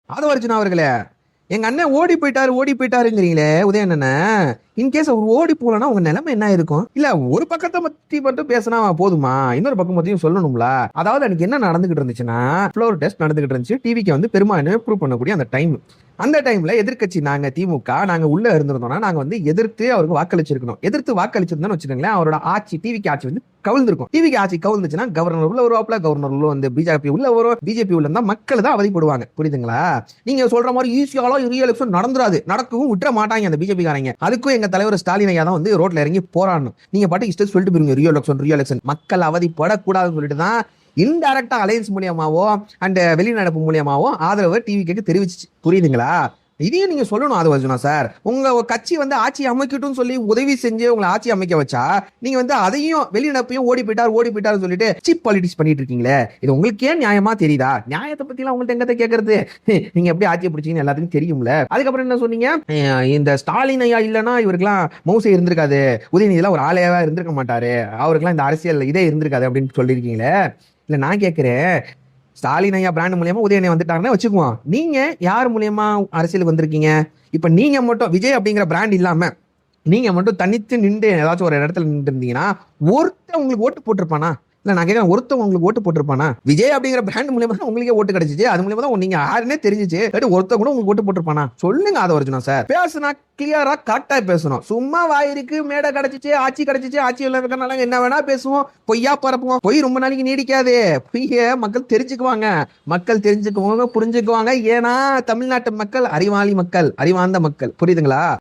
ஆதவர்ஜுனா அவர்களே, எங்க அண்ணன் ஓடி போயிட்டாருங்கிறீங்களே உதயண்ணன். இன்கேஸ் அவர் ஓடி போலன்னா உங்க நிலைமை என்ன இருக்கும்? இல்ல ஒரு பக்கத்தை பத்தி மட்டும் பேசினா போதுமா? இன்னொரு பக்கம் பத்தியும் சொல்லணும்ல. அதாவது எனக்கு என்ன நடந்துகிட்டு இருந்துச்சுன்னா, ஃப்ளோர் டெஸ்ட் நடந்துகிட்டு இருந்துச்சு. டிவிக்கு வந்து பெருமானு ப்ரூவ் பண்ணக்கூடிய அந்த டைம். அந்த டைம்ல எதிர்க்கட்சி நாங்க திமுக நாங்க உள்ள இருந்திருந்தோம்னா நாங்க வந்து எதிர்த்து அவருக்கு வாக்களிச்சிருக்கணும். எதிர்த்து வாக்களிச்சிருந்தோம்னு வச்சுக்கோங்களேன், அவரோட ஆட்சி டிவிக்கு ஆட்சி வந்து கவிழ்ந்திருக்கும். டிவிக்கு ஆட்சி கவிழ்ந்துச்சுன்னா கவர்னர் உள்ள வருவாப்ல, கவர்னர் உள்ள வந்து பிஜேபி உள்ள வரும், பிஜேபி உள்ள இருந்தா மக்கள் தான் அவதிப்படுவாங்க. புரியுதுங்களா? நீங்க சொல்ற மாதிரி ஈஸியாலாம் ரீ எலெக்ஷன் நடந்துராது, நடக்கவும் விட்டுற மாட்டாங்க அந்த பிஜேபி காரங்க. அதுக்கும் எங்க தலைவர் ஸ்டாலின் ஐயா தான் வந்து ரோட்ல இறங்கி போராடணும். நீங்க பாட்டு இஷ்டம் சொல்லிட்டு போயிருங்க ரீ எலெக்ஷன் மக்கள் அவதிப்படக்கூடாதுன்னு சொல்லிட்டு தான் இன்டைரக்டா அலையன்ஸ் மூலியமாவோ அண்ட் வெளிநடப்பு மூலியமாவோ ஆதரவு டிவிக்கு தெரிவிச்சு. புரியுதுங்களா? இதையும் நீங்க சொல்லணும் ஆதவர்ஜுனா சார். உங்க கட்சி வந்து ஆட்சி அமைக்கட்டும் சொல்லி உதவி செஞ்சு உங்களை ஆட்சி அமைக்க வச்சா நீங்க வந்து அதையும் வெளிநடப்பையும் ஓடி போயிட்டாரு சொல்லிட்டு சீப் பாலிடிக்ஸ் பண்ணிட்டு இருக்கீங்களே, இது உங்களுக்கு ஏன் நியாயமா தெரியுதா? நியாயத்தை பத்தி எல்லாம் உங்கள்ட்ட எங்கத்த கேட்கறது? நீங்க எப்படி ஆட்சியை பிடிச்சீங்கன்னு எல்லாத்துக்கும் தெரியும்ல. அதுக்கப்புறம் என்ன சொன்னீங்க? இந்த ஸ்டாலின் ஐயா இல்லைன்னா இவருக்கெல்லாம் மவுசே இருந்திருக்காது, உதயநிதியெல்லாம் ஒரு ஆளையாவா இருந்திருக்க மாட்டாரு, அவருக்கெல்லாம் இந்த அரசியல் இதே இருந்திருக்காது அப்படின்னு சொல்லியிருக்கீங்களே. இல்ல நான் கேட்கிறேன், ஸ்டாலின் ஐயா பிராண்ட் மூலியமா உதயநிதி வந்துட்டாருன்னு வச்சுக்குவோம், நீங்க யார் மூலியமா அரசியலுக்கு வந்திருக்கீங்க? இப்ப நீங்க மட்டும் விஜய் அப்படிங்கிற பிராண்ட் இல்லாம நீங்க மட்டும் தனித்து நின்று ஏதாச்சும் ஒரு இடத்துல நின்று இருந்தீங்கன்னா ஒருத்தன் உங்களுக்கு ஓட்டு போட்டிருப்பானா? இல்ல நான் கேட்கறேன், ஒருத்தன் உங்களுக்கு ஓட்டு போட்டிருப்பானா? விஜய் அப்படிங்கிற பிராண்ட் மூலியமா தான் உங்களுக்கே ஓட்டு கிடைச்சிச்சு, அது மூலியமா தான் நீங்க யாருன்னே தெரிஞ்சிச்சு. ஒருத்தன் கூட உங்களுக்கு ஓட்டு போட்டிருப்பானா? சொல்லுங்க ஆதவர்ஜுனா சார். பேசுனா கிளியரா கரெக்டா பேசணும். சும்மா வாயிருக்கு மேடை கிடைச்சிச்சு, ஆட்சி இருக்கிறனால என்ன வேணா பேசுவோம், பொய்யா பரப்புவோம். பொய் ரொம்ப நாளைக்கு நீடிக்காது. பொய்ய மக்கள் தெரிஞ்சுக்குவாங்க, புரிஞ்சுக்குவாங்க. ஏன்னா தமிழ்நாட்டு மக்கள் அறிவாளி மக்கள், அறிவார்ந்த மக்கள். புரியுதுங்களா?